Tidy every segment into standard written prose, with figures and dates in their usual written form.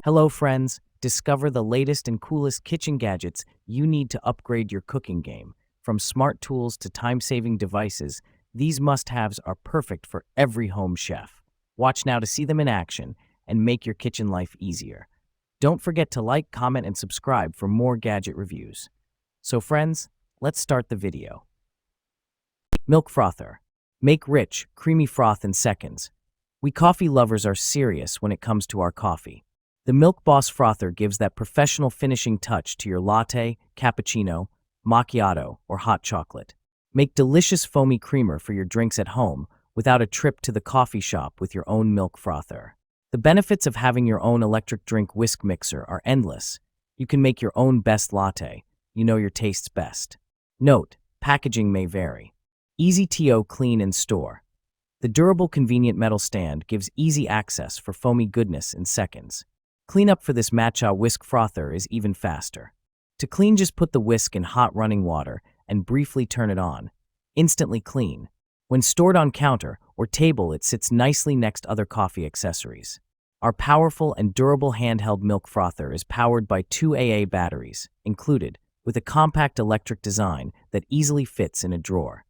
Hello friends, discover the latest and coolest kitchen gadgets you need to upgrade your cooking game. From smart tools to time-saving devices, these must-haves are perfect for every home chef. Watch now to see them in action and make your kitchen life easier. Don't forget to like, comment, and subscribe for more gadget reviews. So friends, let's start the video. Milk frother. Make rich, creamy froth in seconds. We coffee lovers are serious when it comes to our coffee. The Milk Boss Frother gives that professional finishing touch to your latte, cappuccino, macchiato, or hot chocolate. Make delicious foamy creamer for your drinks at home without a trip to the coffee shop with your own milk frother. The benefits of having your own electric drink whisk mixer are endless. You can make your own best latte. You know your tastes best. Note: packaging may vary. Easy to clean and store. The durable, convenient metal stand gives easy access for foamy goodness in seconds. Cleanup for this matcha whisk frother is even faster. To clean, just put the whisk in hot running water and briefly turn it on. Instantly clean. When stored on counter or table, it sits nicely next other coffee accessories. Our powerful and durable handheld milk frother is powered by 2 AA batteries, included, with a compact electric design that easily fits in a drawer.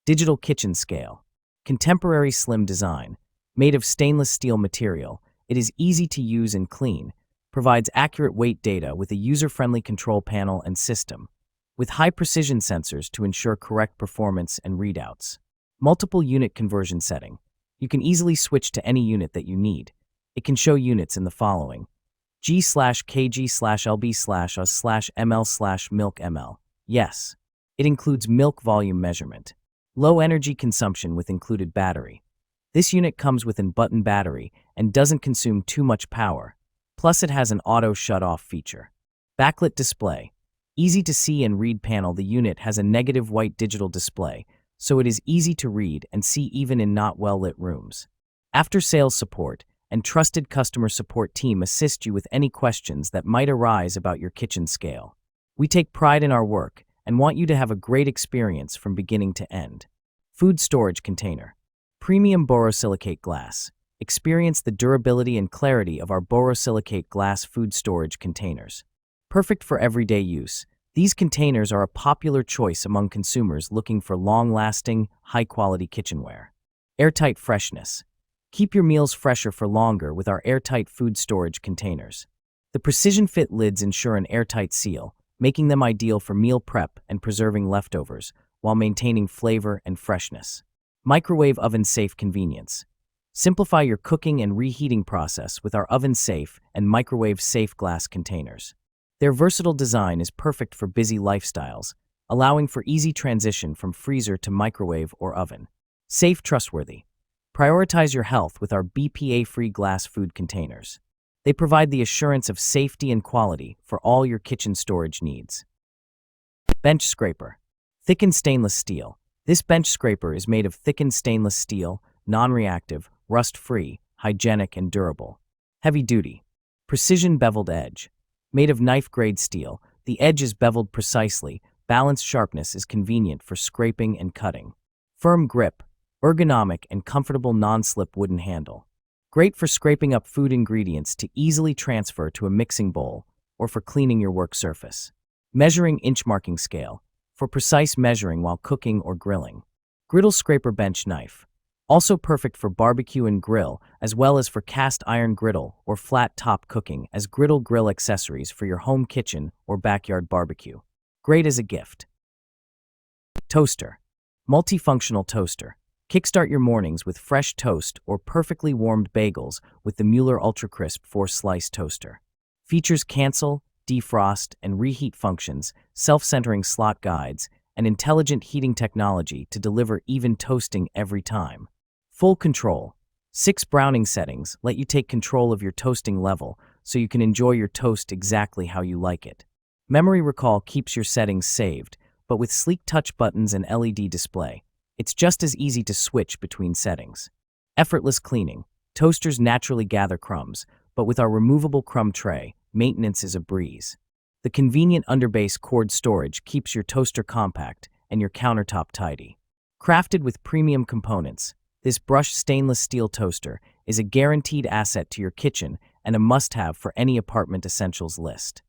Digital kitchen scale. Contemporary slim design. Made of stainless steel material, it is easy to use and clean, provides accurate weight data with a user-friendly control panel and system, with high-precision sensors to ensure correct performance and readouts. Multiple unit conversion setting. You can easily switch to any unit that you need. It can show units in the following: G/kg/lb/us/ml/milk ml. Yes, it includes milk volume measurement. Low energy consumption with included battery. This unit comes with an button battery and doesn't consume too much power. Plus, it has an auto shut-off feature. Backlit display. Easy to see and read panel. The unit has a negative white digital display, so it is easy to read and see even in not well-lit rooms. After-sales support and trusted customer support team assist you with any questions that might arise about your kitchen scale. We take pride in our work and want you to have a great experience from beginning to end. Food storage container. Premium borosilicate glass. Experience the durability and clarity of our borosilicate glass food storage containers. Perfect for everyday use, these containers are a popular choice among consumers looking for long-lasting, high-quality kitchenware. Airtight freshness. Keep your meals fresher for longer with our airtight food storage containers. The precision-fit lids ensure an airtight seal, making them ideal for meal prep and preserving leftovers, while maintaining flavor and freshness. Microwave oven-safe convenience. Simplify your cooking and reheating process with our oven-safe and microwave-safe glass containers. Their versatile design is perfect for busy lifestyles, allowing for easy transition from freezer to microwave or oven. Safe, trustworthy. Prioritize your health with our BPA-free glass food containers. They provide the assurance of safety and quality for all your kitchen storage needs. Bench scraper. Thickened stainless steel. This bench scraper is made of thickened stainless steel, non-reactive, rust-free, hygienic, and durable. Heavy duty. Precision beveled edge. Made of knife-grade steel, the edge is beveled precisely. Balanced sharpness is convenient for scraping and cutting. Firm grip. Ergonomic and comfortable non-slip wooden handle. Great for scraping up food ingredients to easily transfer to a mixing bowl or for cleaning your work surface. Measuring inch marking scale. For precise measuring while cooking or grilling. Griddle scraper bench knife. Also perfect for barbecue and grill, as well as for cast iron griddle or flat top cooking as griddle grill accessories for your home kitchen or backyard barbecue. Great as a gift. Toaster. Multifunctional toaster. Kickstart your mornings with fresh toast or perfectly warmed bagels with the Mueller Ultra Crisp 4-slice toaster. Features cancel, defrost, and reheat functions, self-centering slot guides, and intelligent heating technology to deliver even toasting every time. Full control. 6 browning settings let you take control of your toasting level so you can enjoy your toast exactly how you like it. Memory recall keeps your settings saved, but with sleek touch buttons and LED display, it's just as easy to switch between settings. Effortless cleaning. Toasters naturally gather crumbs, but with our removable crumb tray, maintenance is a breeze. The convenient underbase cord storage keeps your toaster compact and your countertop tidy. Crafted with premium components, this brushed stainless steel toaster is a guaranteed asset to your kitchen and a must-have for any apartment essentials list.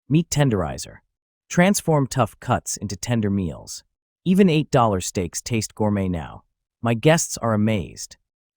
Meat Tenderizer. Transform tough cuts into tender meals. Even $8 steaks taste gourmet now. My guests are amazed.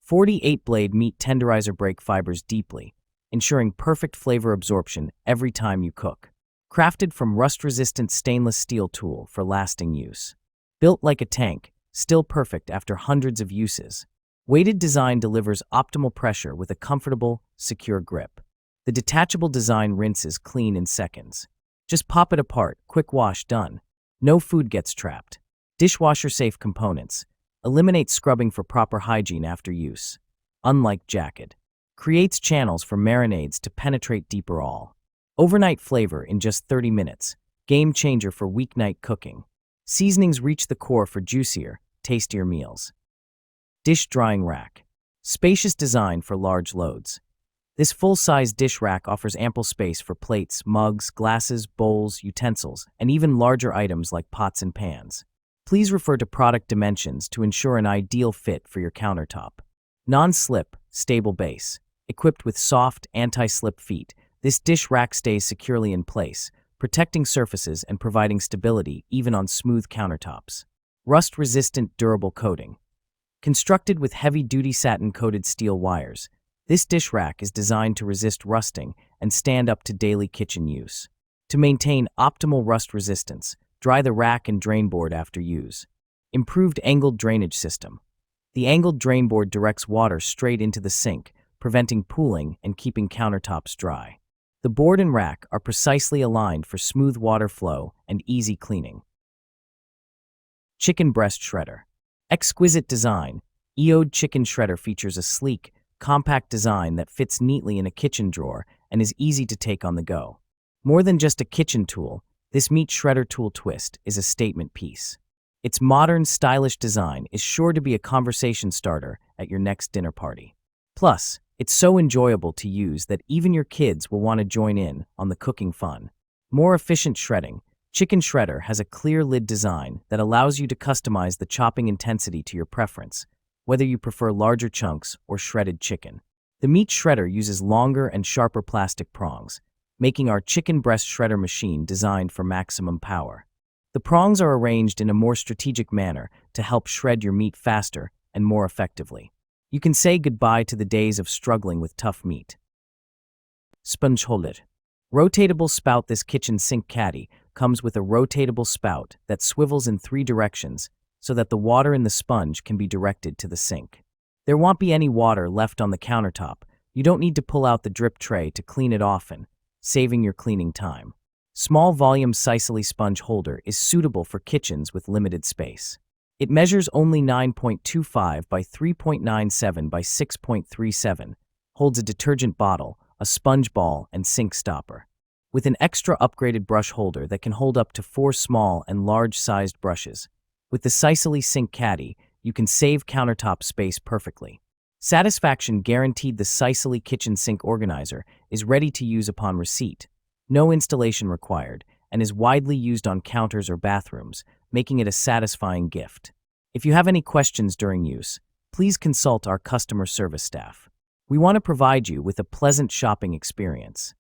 48-blade meat tenderizer break fibers deeply, ensuring perfect flavor absorption every time you cook. Crafted from rust-resistant stainless steel tool for lasting use. Built like a tank, still perfect after hundreds of uses. Weighted design delivers optimal pressure with a comfortable, secure grip. The detachable design rinses clean in seconds. Just pop it apart, quick wash, done. No food gets trapped. Dishwasher-safe components. Eliminate scrubbing for proper hygiene after use. Unlike Jacket. Creates channels for marinades to penetrate deeper all. Overnight flavor in just 30 minutes. Game changer for weeknight cooking. Seasonings reach the core for juicier, tastier meals. Dish drying rack. Spacious design for large loads. This full-size dish rack offers ample space for plates, mugs, glasses, bowls, utensils, and even larger items like pots and pans. Please refer to product dimensions to ensure an ideal fit for your countertop. Non-slip, stable base. Equipped with soft, anti-slip feet, this dish rack stays securely in place, protecting surfaces and providing stability even on smooth countertops. Rust-resistant, durable coating. Constructed with heavy-duty satin-coated steel wires, this dish rack is designed to resist rusting and stand up to daily kitchen use. To maintain optimal rust resistance, dry the rack and drain board after use. Improved angled drainage system. The angled drain board directs water straight into the sink, preventing pooling and keeping countertops dry. The board and rack are precisely aligned for smooth water flow and easy cleaning. Chicken breast shredder. Exquisite design. EOD chicken shredder features a sleek, compact design that fits neatly in a kitchen drawer and is easy to take on the go. More than just a kitchen tool, this meat shredder tool twist is a statement piece. Its modern, stylish design is sure to be a conversation starter at your next dinner party. Plus, it's so enjoyable to use that even your kids will want to join in on the cooking fun. More efficient shredding. Chicken shredder has a clear lid design that allows you to customize the chopping intensity to your preference, whether you prefer larger chunks or shredded chicken. The meat shredder uses longer and sharper plastic prongs, making our chicken breast shredder machine designed for maximum power. The prongs are arranged in a more strategic manner to help shred your meat faster and more effectively. You can say goodbye to the days of struggling with tough meat. Sponge holder. Rotatable spout. This kitchen sink caddy comes with a rotatable spout that swivels in 3 directions so that the water in the sponge can be directed to the sink. There won't be any water left on the countertop. You don't need to pull out the drip tray to clean it often, saving your cleaning time. Small volume Sicily sponge holder is suitable for kitchens with limited space. It measures only 9.25 by 3.97 by 6.37, holds a detergent bottle, a sponge ball, and sink stopper. With an extra upgraded brush holder that can hold up to 4 small and large-sized brushes. With the Sicily Sink Caddy, you can save countertop space perfectly. Satisfaction guaranteed. The Sicily Kitchen Sink Organizer is ready to use upon receipt. No installation required, and is widely used on counters or bathrooms, making it a satisfying gift. If you have any questions during use, please consult our customer service staff. We want to provide you with a pleasant shopping experience.